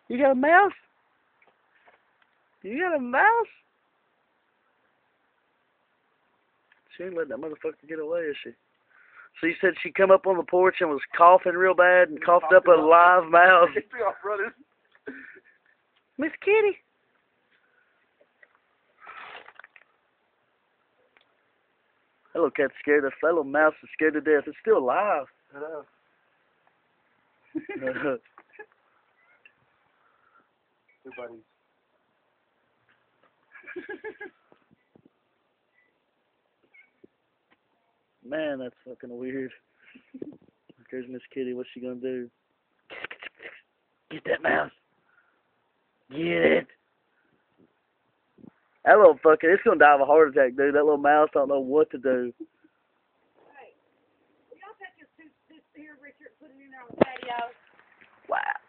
You got a mouse? You got a mouse? She ain't letting that motherfucker get away, is she? So you said she come up on the porch and was coughing real bad and coughed up a live mouse. Miss Kitty. That little cat's scared. That little mouse is scared to death. It's still alive. I know. Hey, buddy. Man, that's fucking weird. There's Miss Kitty. What's she gonna do? Get that mouse. Get it. That little fucker, it's gonna die of a heart attack, dude. That little mouse don't know what to do. Hey, will y'all take this here, Richard, put it in there on the patio? Wow.